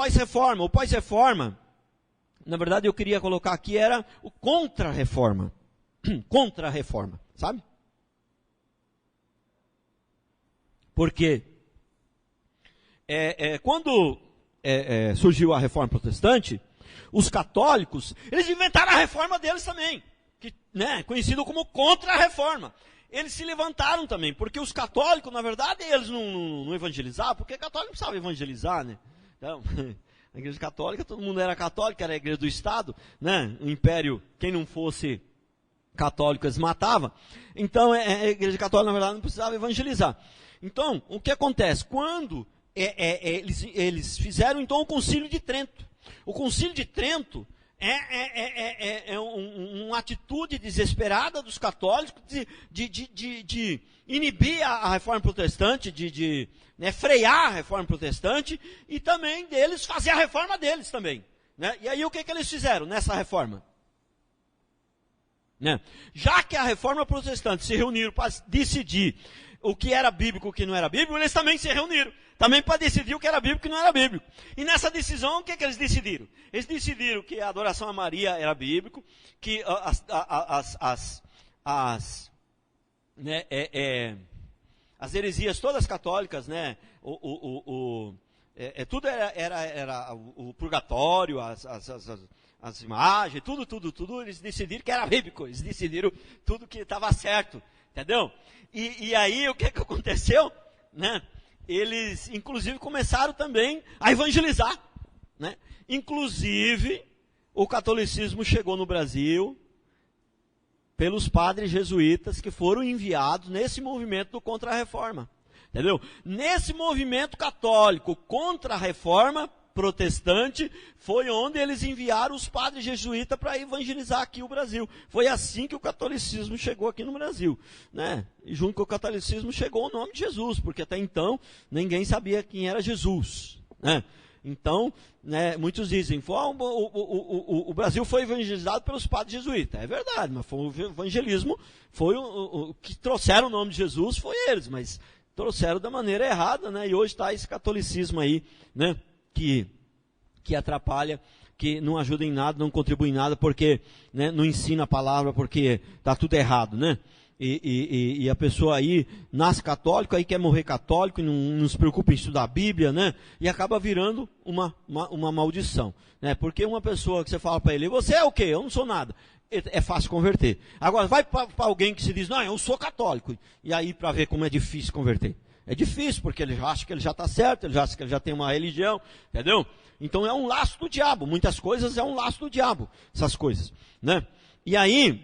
pós-reforma. O pós-reforma, na verdade eu queria colocar aqui, era o contra-reforma. Contra-reforma, sabe? Porque quando surgiu a reforma protestante, os católicos, eles inventaram a reforma deles também, que, né, conhecido como contra-reforma. Eles se levantaram também, porque os católicos, na verdade, eles não evangelizavam, porque católico não precisava evangelizar, né? Então, a igreja católica, todo mundo era católico, era a igreja do Estado, né? O império, quem não fosse católico, eles matavam. Então, a igreja católica, na verdade, não precisava evangelizar. Então, o que acontece? Quando eles fizeram, então, o Concílio de Trento. O Concílio de Trento é uma atitude desesperada dos católicos de inibir a reforma protestante, de frear a reforma protestante e também deles fazer a reforma deles também. Né? E aí o que eles fizeram nessa reforma? Né? Já que a reforma protestante se reuniram para decidir o que era bíblico e o que não era bíblico, eles também se reuniram, também para decidir o que era bíblico e o que não era bíblico. E nessa decisão, o que eles decidiram? Eles decidiram que a adoração a Maria era bíblico, que as heresias todas católicas, né, tudo era o purgatório, as imagens, tudo, eles decidiram que era bíblico, eles decidiram tudo que estava certo, entendeu? E aí, o que aconteceu? Né? Eles, inclusive, começaram também a evangelizar. Né? Inclusive, o catolicismo chegou no Brasil pelos padres jesuítas que foram enviados nesse movimento do contra-reforma. Entendeu? Nesse movimento católico contra a reforma protestante, foi onde eles enviaram os padres jesuítas para evangelizar aqui o Brasil. Foi assim que o catolicismo chegou aqui no Brasil. Né? E junto com o catolicismo chegou o nome de Jesus, porque até então ninguém sabia quem era Jesus. Né? Então, né, muitos dizem, o Brasil foi evangelizado pelos padres jesuítas. É verdade, mas foi o evangelismo, foi o que trouxeram o nome de Jesus, foi eles, mas trouxeram da maneira errada, né? E hoje está esse catolicismo aí, né? Que atrapalha, que não ajuda em nada, não contribui em nada, porque, né, não ensina a palavra, porque está tudo errado, né? E a pessoa aí nasce católico, aí quer morrer católico, não se preocupa em estudar a Bíblia, né? E acaba virando uma maldição, né? Porque uma pessoa que você fala para ele, você é o quê? Eu não sou nada. É fácil converter. Agora, vai para alguém que se diz, não, eu sou católico. E aí, para ver como é difícil converter. É difícil, porque ele acha que ele já está certo, ele acha que ele já tem uma religião, entendeu? Então é um laço do diabo, muitas coisas é um laço do diabo, essas coisas, né? E aí,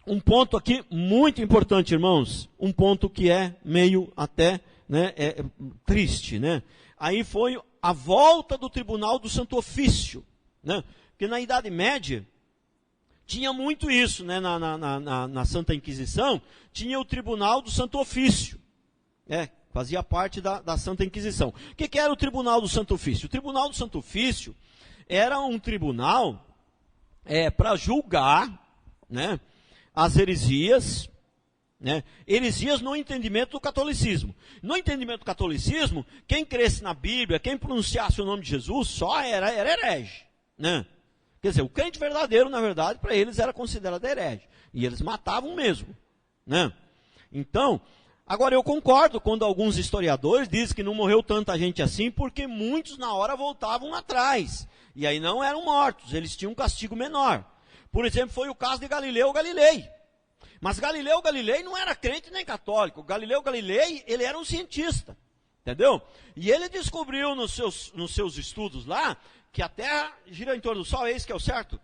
um ponto aqui muito importante, irmãos, um ponto que é meio até, né, triste, né? Aí foi a volta do Tribunal do Santo Ofício, né? Porque na Idade Média, tinha muito isso, né? Na Santa Inquisição, tinha o Tribunal do Santo Ofício, fazia parte da Santa Inquisição. O que era o Tribunal do Santo Ofício? O Tribunal do Santo Ofício era um tribunal para julgar, né, as heresias, né, heresias no entendimento do catolicismo. No entendimento do catolicismo, quem cresce na Bíblia, quem pronunciasse o nome de Jesus, só era herege. Né? Quer dizer, o crente verdadeiro, na verdade, para eles era considerado herege. E eles matavam mesmo. Né? Então, agora eu concordo quando alguns historiadores dizem que não morreu tanta gente assim, porque muitos na hora voltavam atrás. E aí não eram mortos, eles tinham um castigo menor. Por exemplo, foi o caso de Galileu Galilei. Mas Galileu Galilei não era crente nem católico. Galileu Galilei, ele era um cientista. Entendeu? E ele descobriu nos seus estudos lá, que a Terra gira em torno do Sol, é isso que é o certo?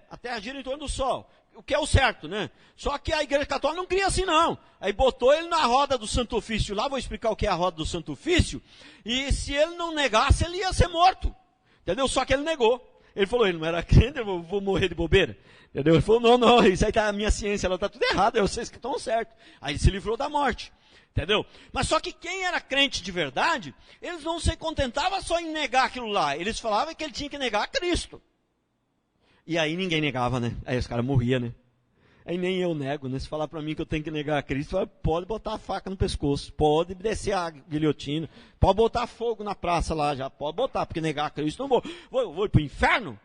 A Terra gira em torno do Sol. O que é o certo, né? Só que a Igreja Católica não cria assim, não. Aí botou ele na roda do Santo Ofício lá, vou explicar o que é a roda do Santo Ofício, e se ele não negasse, ele ia ser morto. Entendeu? Só que ele negou. Ele falou, ele não era crente, eu vou morrer de bobeira. Entendeu? Ele falou, não, isso aí tá a minha ciência, ela está tudo errada, é vocês que estão certos. Aí ele se livrou da morte. Entendeu? Mas só que quem era crente de verdade, eles não se contentavam só em negar aquilo lá. Eles falavam que ele tinha que negar a Cristo. E aí ninguém negava, né? Aí os caras morriam, né? Aí nem eu nego, né? Se falar para mim que eu tenho que negar a Cristo, pode botar a faca no pescoço, pode descer a guilhotina, pode botar fogo na praça lá já, pode botar, porque negar a Cristo não vou. Vou ir para o inferno?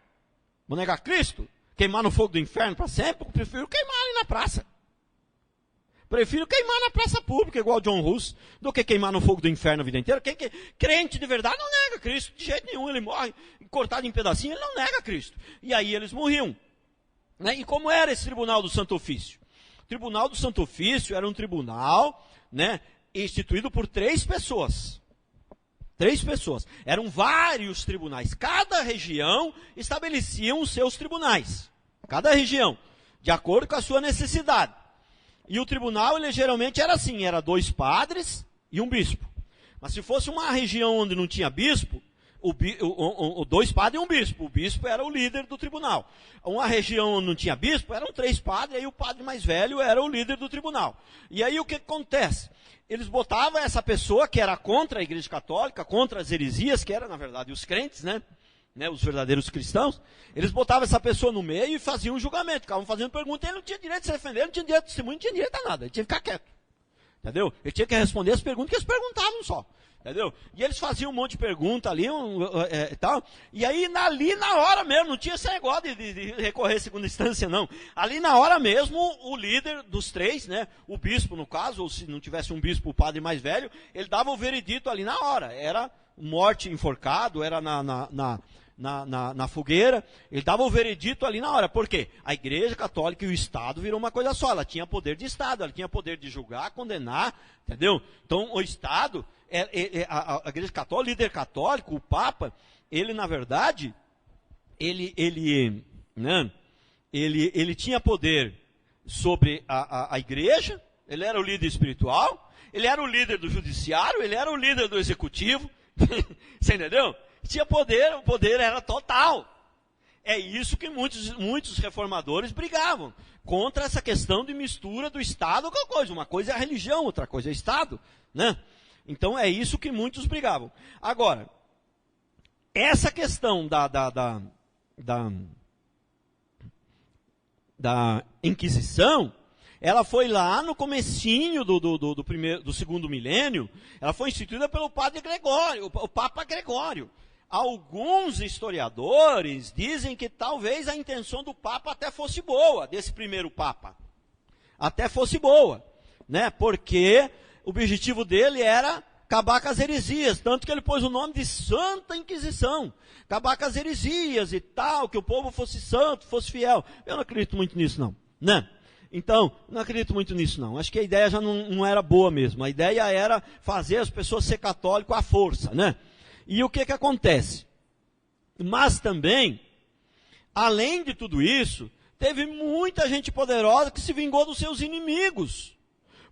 Vou negar Cristo? Queimar no fogo do inferno para sempre? Eu prefiro queimar ali na praça. Prefiro queimar na praça pública, igual John Hus, do que queimar no fogo do inferno a vida inteira. Crente de verdade não nega Cristo, de jeito nenhum. Ele morre cortado em pedacinhos, ele não nega Cristo. E aí eles morriam. Né? E como era esse tribunal do Santo Ofício? O tribunal do Santo Ofício era um tribunal, né, instituído por 3 pessoas. 3 pessoas. Eram vários tribunais. Cada região estabelecia os seus tribunais. Cada região, de acordo com a sua necessidade. E o tribunal, ele geralmente era assim, era 2 padres e um bispo. Mas se fosse uma região onde não tinha bispo, 2 padres e um bispo. O bispo era o líder do tribunal. Uma região onde não tinha bispo, eram 3 padres, aí o padre mais velho era o líder do tribunal. E aí o que acontece? Eles botavam essa pessoa que era contra a Igreja Católica, contra as heresias, que eram, na verdade, os crentes, né, os verdadeiros cristãos, eles botavam essa pessoa no meio e faziam um julgamento, ficavam fazendo perguntas, ele não tinha direito de se defender, ele não tinha direito de testemunho, não tinha direito a nada, ele tinha que ficar quieto, entendeu? Ele tinha que responder as perguntas que eles perguntavam só, entendeu? E eles faziam um monte de perguntas ali, e tal, e aí ali na hora mesmo, não tinha esse negócio de recorrer à segunda instância não, ali na hora mesmo, o líder dos 3, né, o bispo no caso, ou se não tivesse um bispo, o padre mais velho, ele dava o veredito ali na hora, era morte, enforcado, era na fogueira, ele dava o veredito ali na hora. Por quê? A Igreja Católica e o Estado virou uma coisa só. Ela tinha poder de Estado, ela tinha poder de julgar, condenar, entendeu? Então, o Estado, a Igreja Católica, o líder católico, o Papa, ele, na verdade, ele tinha poder sobre a Igreja, ele era o líder espiritual, ele era o líder do judiciário, ele era o líder do executivo, você entendeu? Tinha poder, o poder era total. É isso que muitos reformadores brigavam, contra essa questão de mistura do Estado com a coisa. Uma coisa é a religião, outra coisa é o Estado, né? Então é isso que muitos brigavam. Agora, essa questão da Inquisição, ela foi lá no comecinho do segundo milênio, ela foi instituída pelo Padre Gregório, o Papa Gregório. Alguns historiadores dizem que talvez a intenção do Papa até fosse boa, desse primeiro Papa. Até fosse boa, né? Porque o objetivo dele era acabar com as heresias, tanto que ele pôs o nome de Santa Inquisição. Acabar com as heresias e tal, que o povo fosse santo, fosse fiel. Eu não acredito muito nisso não, né? Então, não acredito muito nisso não. Acho que a ideia já não era boa mesmo. A ideia era fazer as pessoas ser católicos à força, né? E o que acontece? Mas também, além de tudo isso, teve muita gente poderosa que se vingou dos seus inimigos.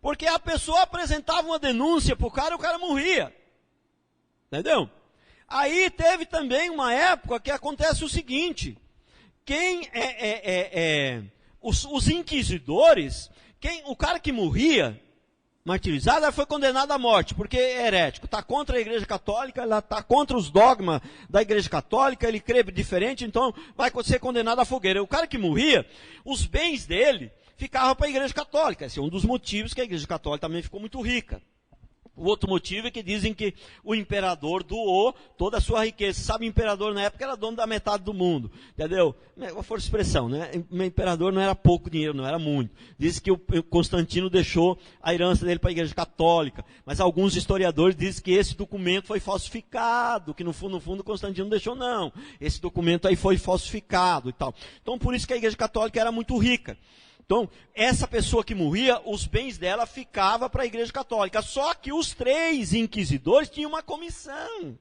Porque a pessoa apresentava uma denúncia para o cara e o cara morria. Entendeu? Aí teve também uma época que acontece o seguinte. Os inquisidores, o cara que morria, martirizado, foi condenado à morte, porque é herético, está contra a Igreja Católica, está contra os dogmas da Igreja Católica, ele crê diferente, então vai ser condenado à fogueira. O cara que morria, os bens dele ficavam para a Igreja Católica. Esse é um dos motivos que a Igreja Católica também ficou muito rica. O outro motivo é que dizem que o imperador doou toda a sua riqueza. Sabe, o imperador na época era dono da metade do mundo, entendeu? Qual foi a expressão, né? O imperador não era pouco dinheiro, não era muito. Diz que o Constantino deixou a herança dele para a Igreja Católica, mas alguns historiadores dizem que esse documento foi falsificado, que no fundo Constantino não deixou, não. Esse documento aí foi falsificado e tal. Então, por isso que a Igreja Católica era muito rica. Então, essa pessoa que morria, os bens dela ficavam para a Igreja Católica. Só que os 3 inquisidores tinham uma comissão.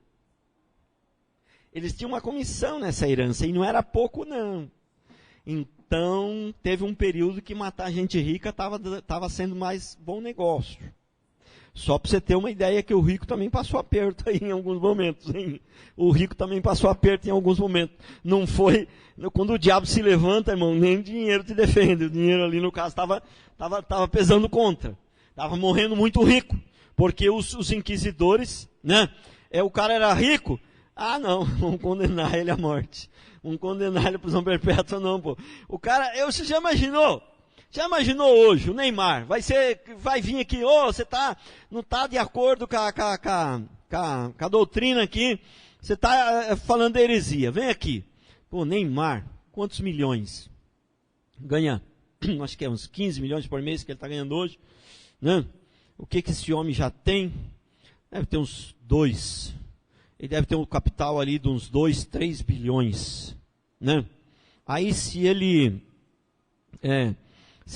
Eles tinham uma comissão nessa herança, e não era pouco, não. Então, teve um período que matar gente rica estava sendo mais bom negócio. Só para você ter uma ideia que o rico também passou aperto aí em alguns momentos. Hein? O rico também passou aperto em alguns momentos. Não foi... Quando o diabo se levanta, irmão, nem o dinheiro te defende. O dinheiro ali, no caso, estava pesando contra. Estava morrendo muito rico. Porque os inquisidores, né? O cara era rico. Ah, não, vamos condenar ele à morte. Vamos condenar ele à prisão perpétua, não, pô. O cara, você já imaginou? Já imaginou hoje, o Neymar, vai vir aqui, você não está de acordo com a doutrina aqui, você está falando heresia, vem aqui. Pô, Neymar, quantos milhões? Ganha, acho que é uns 15 milhões por mês que ele está ganhando hoje, né? O que esse homem já tem? Deve ter uns 2, ele deve ter um capital ali de uns 2, 3 bilhões, né? Aí se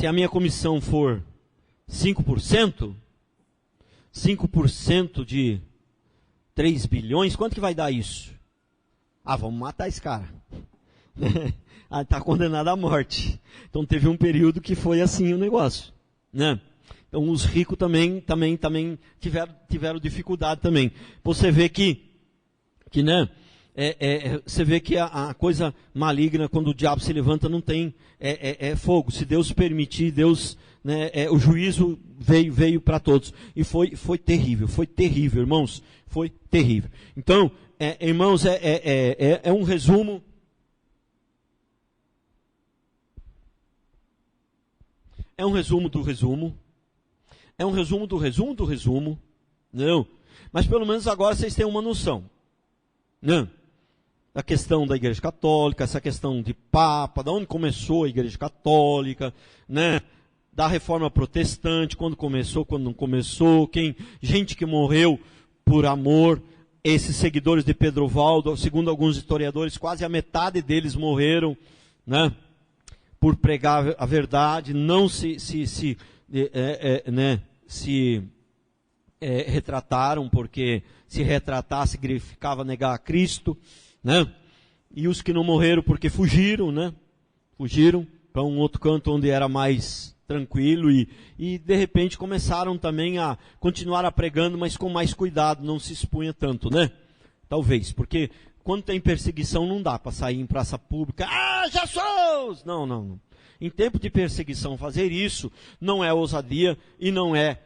a minha comissão for 5% de 3 bilhões, quanto que vai dar isso? Vamos matar esse cara. Está condenado à morte. Então teve um período que foi assim o negócio, né? Então os ricos também tiveram dificuldade também. Você vê que você vê que a coisa maligna, quando o diabo se levanta, não tem fogo. Se Deus permitir, Deus, né, o juízo veio para todos. E foi terrível, irmãos, foi terrível. Então, irmãos, é um resumo. É um resumo do resumo. É um resumo do resumo do resumo. Não. Mas pelo menos agora vocês têm uma noção. Não. A questão da Igreja Católica, essa questão de Papa, de onde começou a Igreja Católica, né? Da Reforma Protestante, quando começou, quando não começou, gente que morreu por amor, esses seguidores de Pedro Valdo, segundo alguns historiadores, quase a metade deles morreram, né? Por pregar a verdade, não se retrataram, porque se retratar significava negar a Cristo, né? E os que não morreram porque fugiram, né? Fugiram para um outro canto onde era mais tranquilo e de repente começaram também a continuar pregando, mas com mais cuidado, não se expunha tanto, né? Talvez, porque quando tem perseguição não dá para sair em praça pública, Jesus! Não. Em tempo de perseguição fazer isso não é ousadia e não é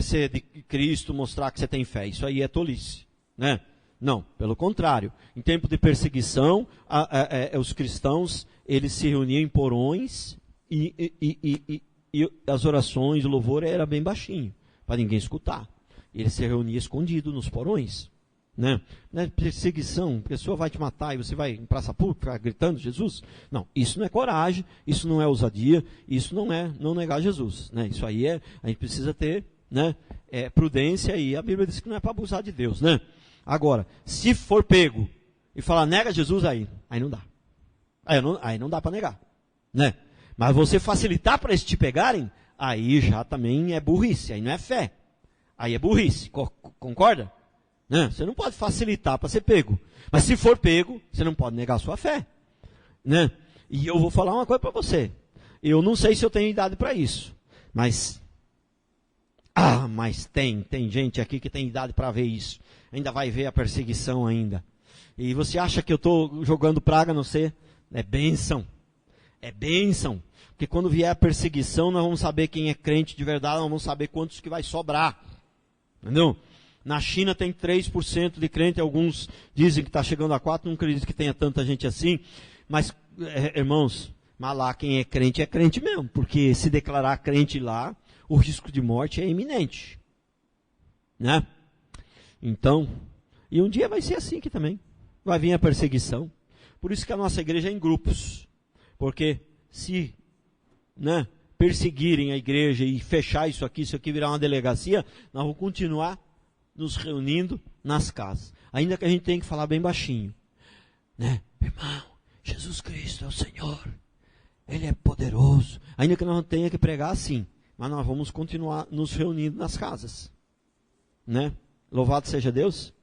ser de Cristo, mostrar que você tem fé. Isso aí é tolice, né? Não, pelo contrário. Em tempo de perseguição, os cristãos, eles se reuniam em porões e as orações, o louvor era bem baixinho, para ninguém escutar. Eles se reuniam escondido nos porões, né? Não é perseguição, a pessoa vai te matar e você vai em praça pública ficar gritando Jesus? Não, isso não é coragem, isso não é ousadia, isso não é não negar Jesus, né? Isso aí a gente precisa ter, né, prudência, e a Bíblia diz que não é para abusar de Deus, né? Agora, se for pego e falar nega Jesus, aí não dá. Aí não dá para negar, né? Mas você facilitar para eles te pegarem, aí já também é burrice, aí não é fé. Aí é burrice, concorda? Né? Você não pode facilitar para ser pego. Mas se for pego, você não pode negar a sua fé, né? E eu vou falar uma coisa para você. Eu não sei se eu tenho idade para isso, mas tem gente aqui que tem idade para ver isso. Ainda vai ver a perseguição ainda. E você acha que eu estou jogando praga no você? É bênção. É bênção. Porque quando vier a perseguição, nós vamos saber quem é crente de verdade, nós vamos saber quantos que vai sobrar. Entendeu? Na China tem 3% de crente, alguns dizem que está chegando a 4%, não acredito que tenha tanta gente assim. Mas, irmãos, mas lá quem é crente mesmo. Porque se declarar crente lá, o risco de morte é iminente. Né? Então, e um dia vai ser assim aqui também. Vai vir a perseguição. Por isso que a nossa igreja é em grupos. Porque se, né, perseguirem a igreja e fechar isso aqui virar uma delegacia, nós vamos continuar nos reunindo nas casas. Ainda que a gente tenha que falar bem baixinho. Né? Irmão, Jesus Cristo é o Senhor. Ele é poderoso. Ainda que nós não tenha que pregar assim. Mas nós vamos continuar nos reunindo nas casas. Né? Louvado seja Deus.